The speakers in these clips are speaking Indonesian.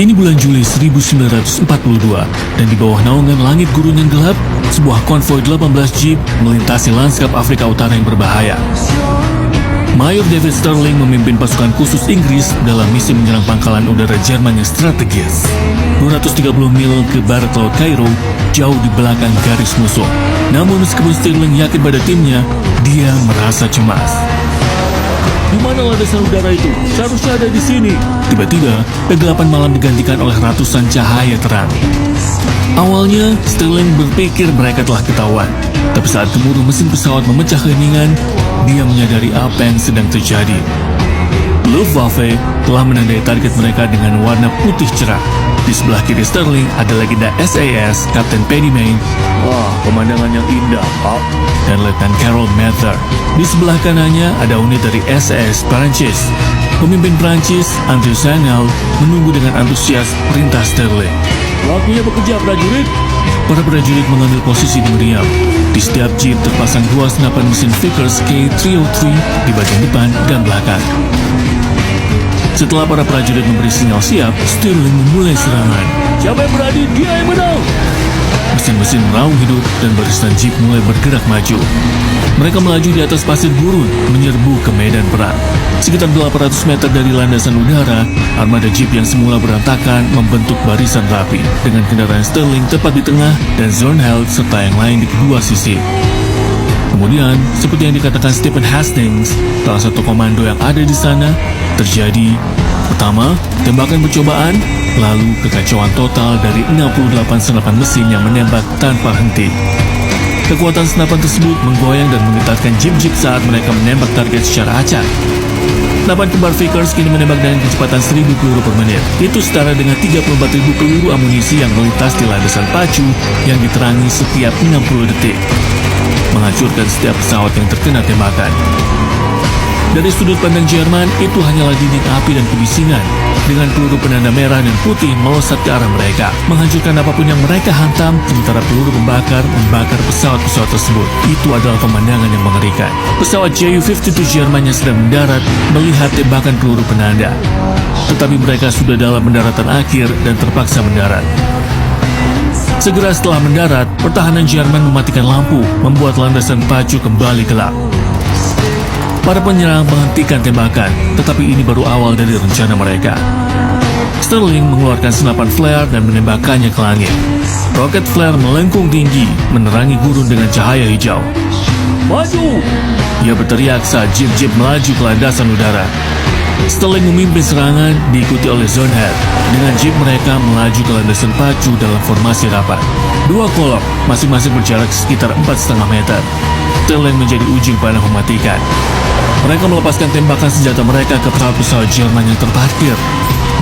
Ini bulan Juli 1942, dan di bawah naungan langit gurun yang gelap, sebuah konvoi 18 jeep melintasi lanskap Afrika Utara yang berbahaya. Mayor David Sterling memimpin pasukan khusus Inggris dalam misi menyerang pangkalan udara Jerman yang strategis. 230 mil ke barat laut Kairo, jauh di belakang garis musuh. Namun meskipun Sterling yakin pada timnya, dia merasa cemas. Di mana landasan udara itu? Seharusnya ada di sini. Tiba-tiba, kegelapan malam digantikan oleh ratusan cahaya terang. Awalnya, Sterling berpikir mereka telah ketahuan. Tapi saat gemuruh mesin pesawat memecah keheningan, dia menyadari apa yang sedang terjadi. Luftwaffe telah menandai target mereka dengan warna putih cerah. Di sebelah kiri Sterling ada legenda SAS, Kapten Paddy Mayne. Wah, pemandangan yang indah, Pak. Dan Letnan Carol Mather. Di sebelah kanannya ada unit dari SAS Perancis. Pemimpin Perancis, Andrew Sanel, menunggu dengan antusias perintah Sterling. Waktunya bekerja, prajurit. Para prajurit mengambil posisi di meriam. Di setiap jeep terpasang dua senapan mesin Vickers K303 di bagian depan dan belakang. Setelah para prajurit memberi sinyal siap, Sterling memulai serangan. Siapa yang berani, dia yang menang. Mesin-mesin meraung hidup dan barisan jeep mulai bergerak maju. Mereka melaju di atas pasir gurun, menyerbu ke medan perang. Sekitar 800 meter dari landasan udara, armada jeep yang semula berantakan membentuk barisan rapi, dengan kendaraan Sterling tepat di tengah dan Zornheld serta yang lain di kedua sisi. Kemudian, seperti yang dikatakan Stephen Hastings, salah satu komando yang ada di sana, terjadi. Pertama, tembakan percobaan, lalu kekacauan total dari 68 senapan mesin yang menembak tanpa henti. Kekuatan senapan tersebut menggoyang dan menggetarkan jeep-jeep saat mereka menembak target secara acak. Senapan kembar Vickers kini menembak dengan kecepatan 1000 peluru per menit. Itu setara dengan 34.000 peluru amunisi yang melintas di landasan pacu yang diterangi setiap 60 detik, menghancurkan setiap pesawat yang terkena tembakan. Dari sudut pandang Jerman, itu hanyalah dinding api dan kebisingan, dengan peluru penanda merah dan putih melesat ke arah mereka, menghancurkan apapun yang mereka hantam, sementara peluru pembakar membakar pesawat-pesawat tersebut. Itu adalah pemandangan yang mengerikan. Pesawat Ju-52 Jerman yang sedang mendarat melihat tembakan peluru penanda. Tetapi mereka sudah dalam pendaratan akhir dan terpaksa mendarat. Segera setelah mendarat, pertahanan Jerman mematikan lampu, membuat landasan pacu kembali gelap. Para penyerang menghentikan tembakan, tetapi ini baru awal dari rencana mereka. Sterling mengeluarkan senapan flare dan menembakkannya ke langit. Roket flare melengkung tinggi, menerangi gurun dengan cahaya hijau. Maju! Ia berteriak saat jeep-jeep melaju ke landasan udara. Sterling memimpin serangan, diikuti oleh Zornheld. Dengan jeep mereka melaju ke landasan pacu dalam formasi rapat. Dua kolom, masing-masing berjarak sekitar 4,5 meter. Sterling menjadi ujung panah mematikan. Mereka melepaskan tembakan senjata mereka ke pesawat-pesawat Jerman yang terparkir.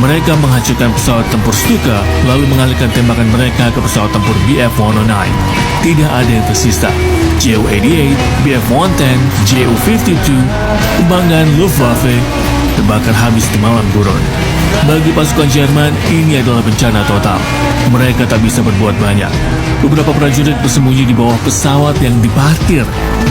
Mereka menghancurkan pesawat tempur Stuka, lalu mengalihkan tembakan mereka ke pesawat tempur Bf-109. Tidak ada yang tersisa. Ju-88, Bf-110, Ju-52, kebanggaan Luftwaffe, terbakar habis di malam gurun. Bagi pasukan Jerman, ini adalah bencana total. Mereka tak bisa berbuat banyak. Beberapa prajurit bersembunyi di bawah pesawat yang diparkir.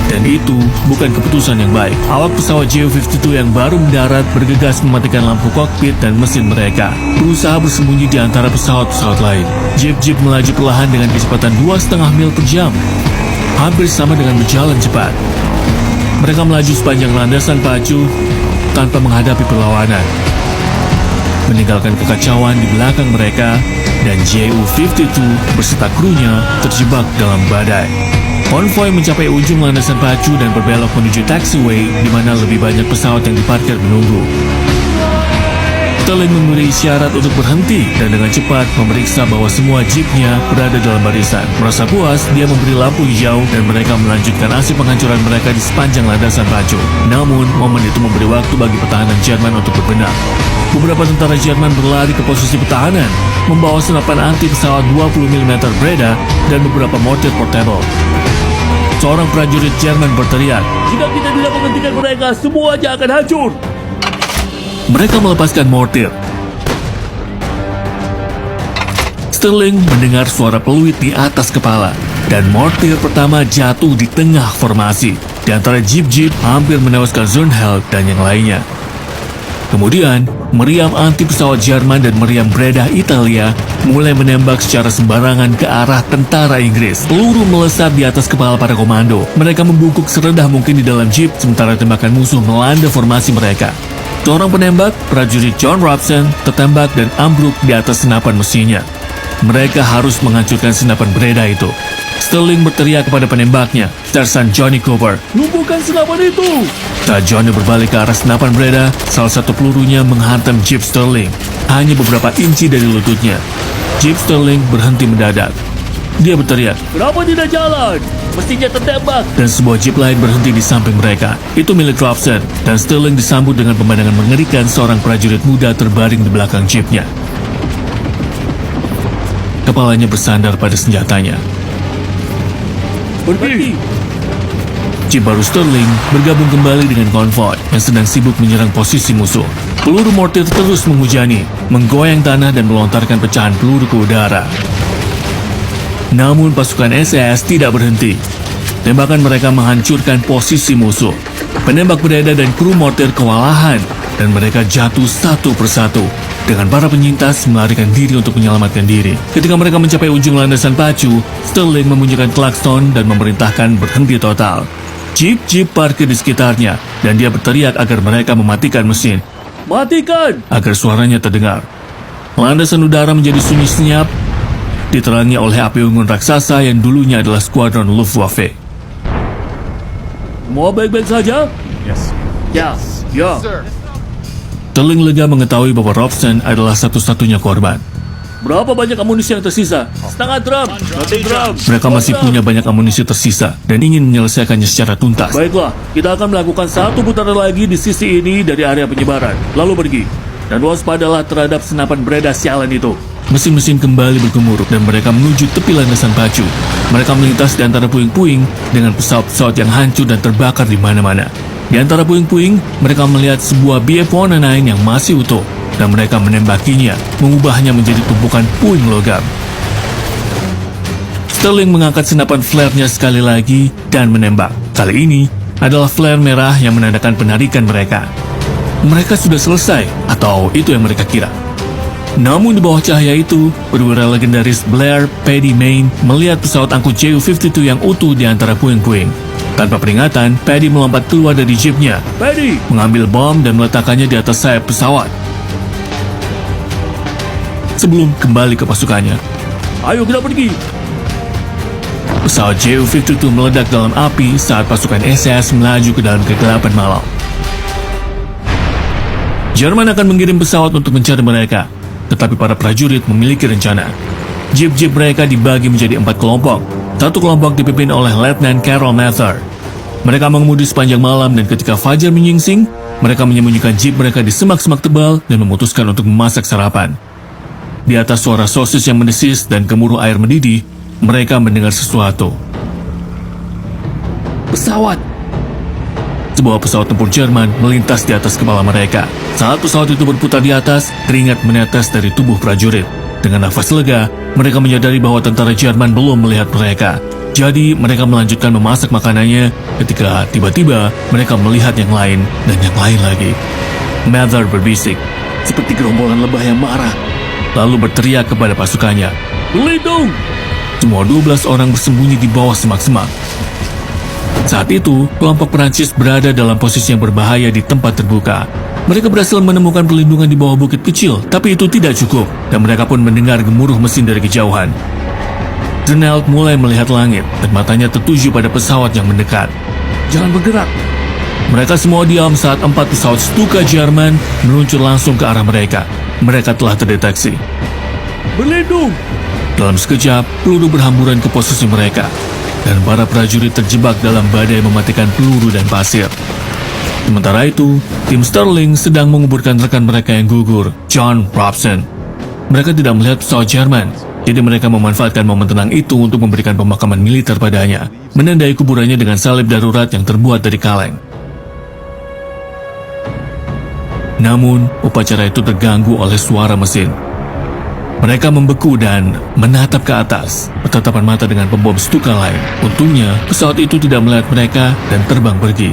Dan itu bukan keputusan yang baik. Awak pesawat Ju-52 yang baru mendarat bergegas mematikan lampu kokpit dan mesin mereka, berusaha bersembunyi di antara pesawat-pesawat lain. Jeep-jeep melaju perlahan dengan kecepatan 2,5 mil per jam, hampir sama dengan berjalan cepat. Mereka melaju sepanjang landasan pacu tanpa menghadapi perlawanan, meninggalkan kekacauan di belakang mereka, dan Ju-52 beserta krunya terjebak dalam badai. Konvoi mencapai ujung landasan pacu dan berbelok menuju taxiway, di mana lebih banyak pesawat yang diparkir menunggu. Sterling memberi isyarat untuk berhenti dan dengan cepat memeriksa bahwa semua jeepnya berada dalam barisan. Merasa puas, dia memberi lampu hijau dan mereka melanjutkan aksi penghancuran mereka di sepanjang landasan pacu. Namun, momen itu memberi waktu bagi pertahanan Jerman untuk berbenah. Beberapa tentara Jerman berlari ke posisi pertahanan, membawa senapan anti pesawat 20 mm Breda dan beberapa mortir portable. Seorang prajurit Jerman berteriak, "Jika kita tidak menghentikan mereka, semuanya akan hancur!" Mereka melepaskan mortir. Sterling mendengar suara peluit di atas kepala, dan mortir pertama jatuh di tengah formasi. Di antara jeep-jeep hampir menewaskan Zornheld dan yang lainnya. Kemudian, meriam anti pesawat Jerman dan meriam Breda Italia mulai menembak secara sembarangan ke arah tentara Inggris. Peluru melesat di atas kepala para komando. Mereka membungkuk serendah mungkin di dalam jeep sementara tembakan musuh melanda formasi mereka. Seorang penembak, prajurit John Robson, tertembak dan ambruk di atas senapan mesinnya. Mereka harus menghancurkan senapan Breda itu. Sterling berteriak kepada penembaknya, Sersan Johnny Cooper, "Lumpuhkan senapan itu!" Saat Johnny berbalik ke arah senapan Breda, salah satu pelurunya menghantam Jeep Sterling, hanya beberapa inci dari lututnya. Jeep Sterling berhenti mendadak. Dia berteriak, "Kenapa tidak jalan? Mestinya tertembak!" Dan sebuah Jeep lain berhenti di samping mereka. Itu milik Robson, dan Sterling disambut dengan pemandangan mengerikan seorang prajurit muda terbaring di belakang Jeepnya. Kepalanya bersandar pada senjatanya. "Pergi!" Jeep baru Sterling bergabung kembali dengan konvoi yang sedang sibuk menyerang posisi musuh. Peluru mortir terus menghujani, menggoyang tanah dan melontarkan pecahan peluru ke udara. Namun pasukan SAS tidak berhenti. Tembakan mereka menghancurkan posisi musuh. Penembak Breda dan kru mortir kewalahan dan mereka jatuh satu persatu. Dengan para penyintas melarikan diri untuk menyelamatkan diri. Ketika mereka mencapai ujung landasan pacu, Sterling membunyikan klakson dan memerintahkan berhenti total. Jeep-jeep parkir di sekitarnya dan dia berteriak agar mereka mematikan mesin. "Matikan!" agar suaranya terdengar. Landasan udara menjadi sunyi senyap, diterangi oleh api unggun raksasa yang dulunya adalah skuadron Luftwaffe. "Semua baik-baik saja?" Yes. Ya. Sir. Sterling lega mengetahui bahwa Robson adalah satu-satunya korban. "Berapa banyak amunisi yang tersisa?" "Setengah drum." "Satu drum." Mereka masih punya banyak amunisi tersisa dan ingin menyelesaikannya secara tuntas. "Baiklah, kita akan melakukan satu putaran lagi di sisi ini dari area penyebaran. Lalu pergi. Dan waspadalah terhadap senapan Breda sialan itu." Mesin-mesin kembali bergemuruh dan mereka menuju tepi landasan pacu. Mereka melintas di antara puing-puing dengan pesawat-pesawat yang hancur dan terbakar di mana-mana. Di antara puing-puing, mereka melihat sebuah BF-109 yang masih utuh, dan mereka menembakinya, mengubahnya menjadi tumpukan puing logam. Sterling mengangkat senapan flare-nya sekali lagi dan menembak. Kali ini adalah flare merah yang menandakan penarikan mereka. Mereka sudah selesai, atau itu yang mereka kira. Namun di bawah cahaya itu, perwira legendaris Blair Paddy Mayne melihat pesawat angkut Ju-52 yang utuh di antara puing-puing. Tanpa peringatan, Paddy melompat keluar dari jeepnya. Paddy mengambil bom dan meletakkannya di atas sayap pesawat. Sebelum kembali ke pasukannya, "Ayo kita pergi." Pesawat Ju-52 meledak dalam api saat pasukan SS melaju ke dalam kegelapan malam. Jerman akan mengirim pesawat untuk mencari mereka, tetapi para prajurit memiliki rencana. Jeep-jeep mereka dibagi menjadi 4 kelompok. Satu kelompok dipimpin oleh Letnan Carol Mather. Mereka mengemudi sepanjang malam dan ketika fajar menyingsing, mereka menyembunyikan jeep mereka di semak-semak tebal dan memutuskan untuk memasak sarapan. Di atas suara sosis yang mendesis dan gemuruh air mendidih, mereka mendengar sesuatu. Pesawat! Sebuah pesawat tempur Jerman melintas di atas kepala mereka. Saat pesawat itu berputar di atas, keringat menetes dari tubuh prajurit. Dengan nafas lega, mereka menyadari bahwa tentara Jerman belum melihat mereka. Jadi, mereka melanjutkan memasak makanannya ketika tiba-tiba mereka melihat yang lain dan yang lain lagi. Mather berbisik, seperti gerombolan lebah yang marah, lalu berteriak kepada pasukannya, "Berlindung!" Semua 12 orang bersembunyi di bawah semak-semak. Saat itu, kelompok Prancis berada dalam posisi yang berbahaya di tempat terbuka. Mereka berhasil menemukan perlindungan di bawah bukit kecil, tapi itu tidak cukup, dan mereka pun mendengar gemuruh mesin dari kejauhan. Renald mulai melihat langit, dan matanya tertuju pada pesawat yang mendekat. "Jangan bergerak!" Mereka semua diam saat 4 pesawat Stuka Jerman meluncur langsung ke arah mereka. Mereka telah terdeteksi. "Berlindung!" Dalam sekejap, peluru berhamburan ke posisi mereka, dan para prajurit terjebak dalam badai mematikan peluru dan pasir. Sementara itu, tim Sterling sedang menguburkan rekan mereka yang gugur, John Robson. Mereka tidak melihat pesawat Jerman, jadi mereka memanfaatkan momen tenang itu untuk memberikan pemakaman militer padanya, menandai kuburannya dengan salib darurat yang terbuat dari kaleng. Namun, upacara itu terganggu oleh suara mesin. Mereka membeku dan menatap ke atas, bertatapan mata dengan pembom Stuka lain. Untungnya, pesawat itu tidak melihat mereka dan terbang pergi.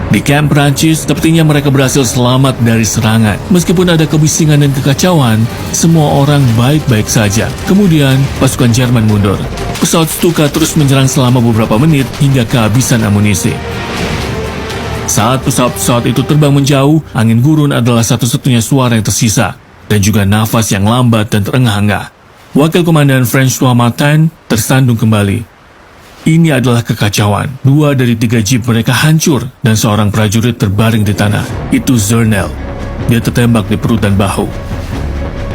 Di kamp Prancis, sepertinya mereka berhasil selamat dari serangan. Meskipun ada kebisingan dan kekacauan, semua orang baik-baik saja. Kemudian, pasukan Jerman mundur. Pesawat Stuka terus menyerang selama beberapa menit hingga kehabisan amunisi. Saat pesawat-pesawat itu terbang menjauh, angin gurun adalah satu-satunya suara yang tersisa, dan juga nafas yang lambat dan terengah-engah. Wakil Komandan François Martin tersandung kembali. Ini adalah kekacauan. 2 dari 3 jeep mereka hancur dan seorang prajurit terbaring di tanah. Itu Zernel. Dia tertembak di perut dan bahu.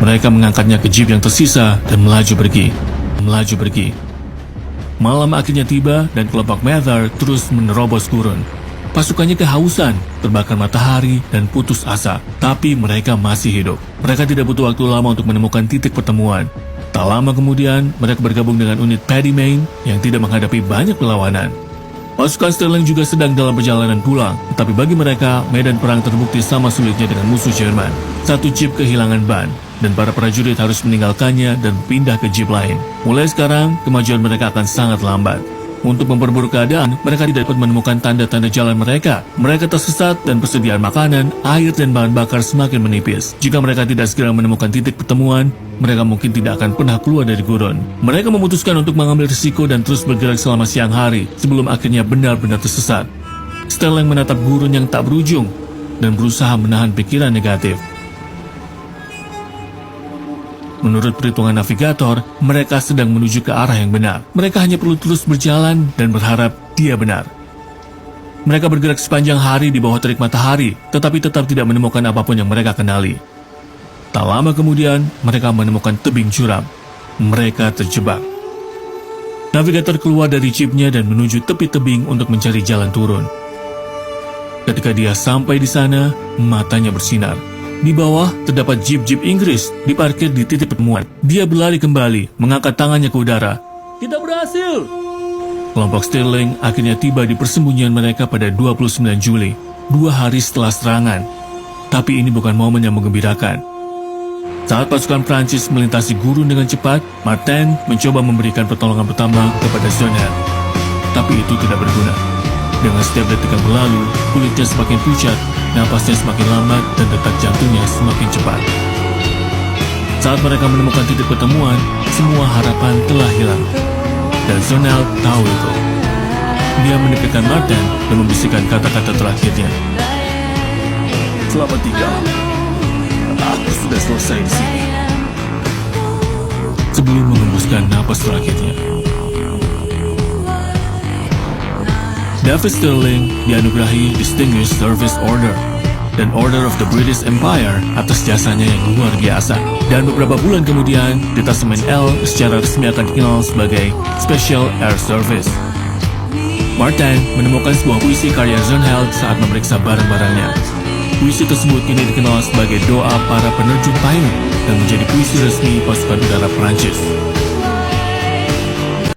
Mereka mengangkatnya ke jeep yang tersisa dan melaju pergi. Malam akhirnya tiba dan kelompok Mather terus menerobos gurun. Pasukannya kehausan, terbakar matahari, dan putus asa. Tapi mereka masih hidup. Mereka tidak butuh waktu lama untuk menemukan titik pertemuan. Tak lama kemudian, mereka bergabung dengan unit Paddy Main yang tidak menghadapi banyak perlawanan. Pasukan Sterling juga sedang dalam perjalanan pulang, tetapi bagi mereka, medan perang terbukti sama sulitnya dengan musuh Jerman. 1 jeep kehilangan ban, dan para prajurit harus meninggalkannya dan pindah ke jeep lain. Mulai sekarang, kemajuan mereka akan sangat lambat. Untuk memperburuk keadaan, mereka tidak dapat menemukan tanda-tanda jalan mereka. Mereka tersesat dan persediaan makanan, air, dan bahan bakar semakin menipis. Jika mereka tidak segera menemukan titik pertemuan, mereka mungkin tidak akan pernah keluar dari gurun. Mereka memutuskan untuk mengambil risiko dan terus bergerak selama siang hari, sebelum akhirnya benar-benar tersesat. Sterling menatap gurun yang tak berujung, dan berusaha menahan pikiran negatif. Menurut perhitungan navigator, mereka sedang menuju ke arah yang benar. Mereka hanya perlu terus berjalan dan berharap dia benar. Mereka bergerak sepanjang hari di bawah terik matahari, tetapi tetap tidak menemukan apapun yang mereka kenali. Tak lama kemudian, mereka menemukan tebing curam. Mereka terjebak. Navigator keluar dari jeepnya dan menuju tepi tebing untuk mencari jalan turun. Ketika dia sampai di sana, matanya bersinar. Di bawah terdapat jeep-jeep Inggris diparkir di titik pertemuan. Dia berlari kembali, mengangkat tangannya ke udara. Kita berhasil! Kelompok Sterling akhirnya tiba di persembunyian mereka pada 29 Juli, 2 hari setelah serangan. Tapi ini bukan momen yang menggembirakan. Saat pasukan Prancis melintasi gurun dengan cepat, Martin mencoba memberikan pertolongan pertama kepada Zernel. Tapi itu tidak berguna. Dengan setiap detik yang berlalu, kulitnya semakin pucat, napasnya semakin lambat, dan detak jantungnya semakin cepat. Saat mereka menemukan titik pertemuan, semua harapan telah hilang. Dan Zernel tahu itu. Dia mendekatkan Martin dan membisikkan kata-kata terakhirnya. Selamat tinggal. Aku sudah selesai di sini. Sebelum mengembuskan napas terakhirnya. David Sterling dianugerahi Distinguished Service Order dan Order of the British Empire atas jasanya yang luar biasa. Dan beberapa bulan kemudian, Detasemen L secara resmi akan dikenal sebagai Special Air Service. Martin menemukan sebuah puisi karya Zernel saat memeriksa barang-barangnya. Puisi tersebut kini dikenal sebagai doa para penerjun payung dan menjadi puisi resmi pasukan udara Prancis.